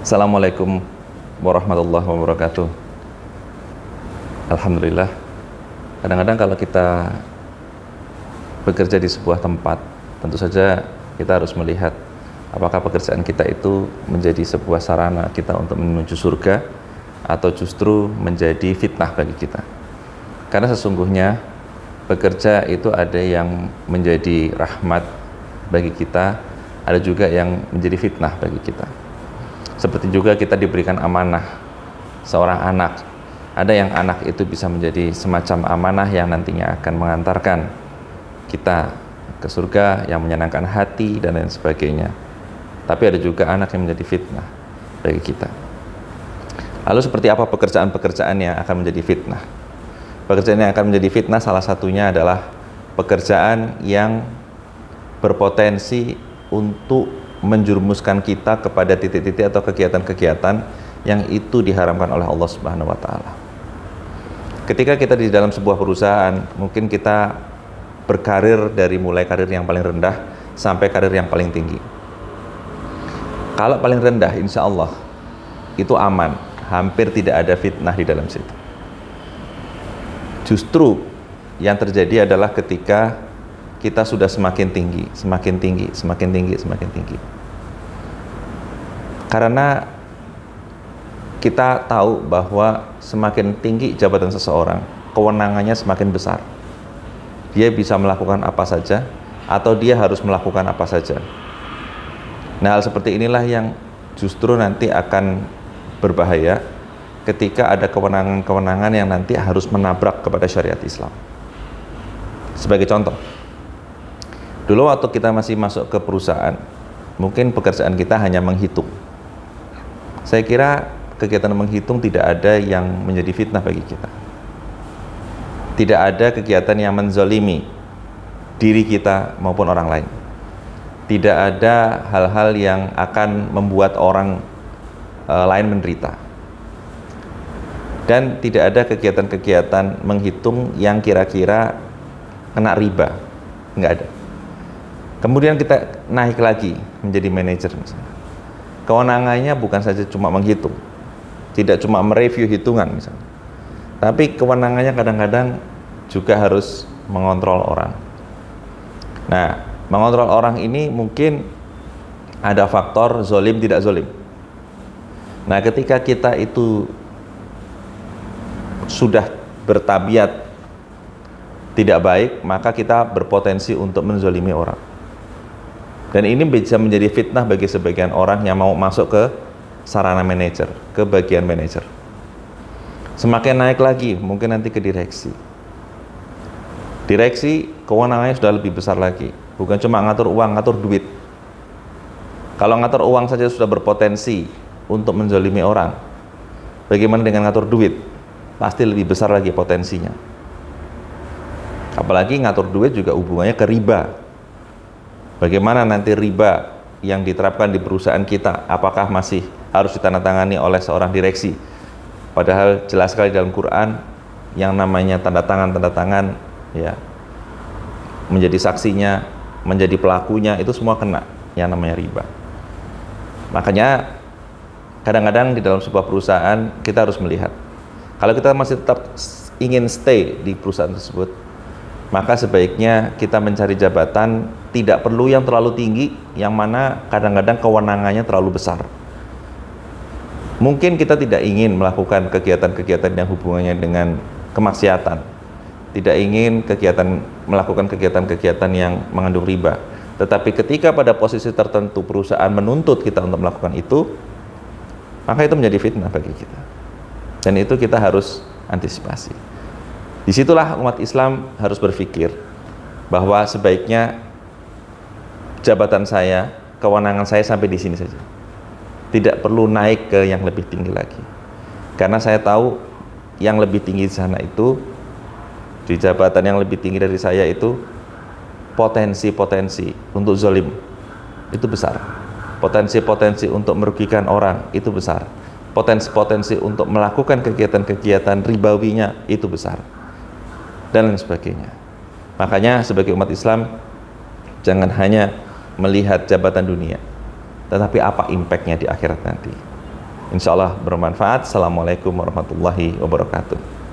Assalamualaikum warahmatullahi wabarakatuh. Alhamdulillah. Kadang-kadang kalau kita bekerja di sebuah tempat, tentu saja kita harus melihat apakah pekerjaan kita itu menjadi sebuah sarana kita untuk menuju surga atau justru menjadi fitnah bagi kita. Karena sesungguhnya bekerja itu ada yang menjadi rahmat bagi kita, ada juga yang menjadi fitnah bagi kita. Seperti juga kita diberikan amanah seorang anak. Ada yang anak itu bisa menjadi semacam amanah yang nantinya akan mengantarkan kita ke surga, yang menyenangkan hati dan lain sebagainya. Tapi ada juga anak yang menjadi fitnah bagi kita. Lalu seperti apa pekerjaan-pekerjaan yang akan menjadi fitnah? Pekerjaan yang akan menjadi fitnah salah satunya adalah pekerjaan yang berpotensi untuk menjurumuskan kita kepada titik-titik atau kegiatan-kegiatan yang itu diharamkan oleh Allah Subhanahu wa taala. Ketika kita di dalam sebuah perusahaan, mungkin kita berkarir dari mulai karir yang paling rendah sampai karir yang paling tinggi. Kalau paling rendah, insya Allah itu aman, hampir tidak ada fitnah di dalam situ. Justru yang terjadi adalah ketika kita sudah semakin tinggi, semakin tinggi, semakin tinggi, semakin tinggi. Karena kita tahu bahwa semakin tinggi jabatan seseorang, kewenangannya semakin besar. Dia bisa melakukan apa saja, atau dia harus melakukan apa saja. Nah, hal seperti inilah yang justru nanti akan berbahaya ketika ada kewenangan-kewenangan yang nanti harus menabrak kepada syariat Islam. Sebagai contoh, dulu waktu kita masih masuk ke perusahaan, mungkin pekerjaan kita hanya menghitung. Saya kira kegiatan menghitung tidak ada yang menjadi fitnah bagi kita. Tidak ada kegiatan yang menzalimi diri kita maupun orang lain. Tidak ada hal-hal yang akan membuat orang lain menderita. Dan tidak ada kegiatan-kegiatan menghitung yang kira-kira kena riba. Enggak ada. Kemudian kita naik lagi menjadi manajer misalnya. Kewenangannya bukan saja cuma menghitung, tidak cuma mereview hitungan misalnya, tapi kewenangannya kadang-kadang juga harus mengontrol orang. Nah, mengontrol orang ini mungkin ada faktor zolim tidak zolim. Nah, ketika kita itu sudah bertabiat tidak baik, maka kita berpotensi untuk menzolimi orang. Dan ini bisa menjadi fitnah bagi sebagian orang yang mau masuk ke sarana manajer, ke bagian manajer. Semakin naik lagi, mungkin nanti ke direksi. Direksi, kewenangannya sudah lebih besar lagi. Bukan cuma ngatur uang, ngatur duit. Kalau ngatur uang saja sudah berpotensi untuk menzolimi orang, bagaimana dengan ngatur duit? Pasti lebih besar lagi potensinya. Apalagi ngatur duit juga hubungannya ke riba. Bagaimana nanti riba yang diterapkan di perusahaan kita, apakah masih harus ditandatangani oleh seorang direksi? Padahal jelas sekali dalam Quran yang namanya tanda tangan ya, menjadi saksinya, menjadi pelakunya, itu semua kena yang namanya riba. Makanya kadang-kadang di dalam sebuah perusahaan kita harus melihat, kalau kita masih tetap ingin stay di perusahaan tersebut, maka sebaiknya kita mencari jabatan tidak perlu yang terlalu tinggi, yang mana kadang-kadang kewenangannya terlalu besar. Mungkin kita tidak ingin melakukan kegiatan-kegiatan yang hubungannya dengan kemaksiatan, tidak ingin melakukan kegiatan-kegiatan yang mengandung riba. Tetapi ketika pada posisi tertentu perusahaan menuntut kita untuk melakukan itu, maka itu menjadi fitnah bagi kita. Dan itu kita harus antisipasi. Disitulah umat Islam harus berpikir bahwa sebaiknya jabatan saya, kewenangan saya sampai di sini saja. Tidak perlu naik ke yang lebih tinggi lagi. Karena saya tahu yang lebih tinggi di sana itu, di jabatan yang lebih tinggi dari saya itu, potensi-potensi untuk zalim itu besar. Potensi-potensi untuk merugikan orang itu besar. Potensi-potensi untuk melakukan kegiatan-kegiatan ribawinya itu besar. Dan lain sebagainya. Makanya sebagai umat Islam, jangan hanya melihat jabatan dunia, tetapi apa impact-nya di akhirat nanti. Insya Allah bermanfaat. Assalamualaikum warahmatullahi wabarakatuh.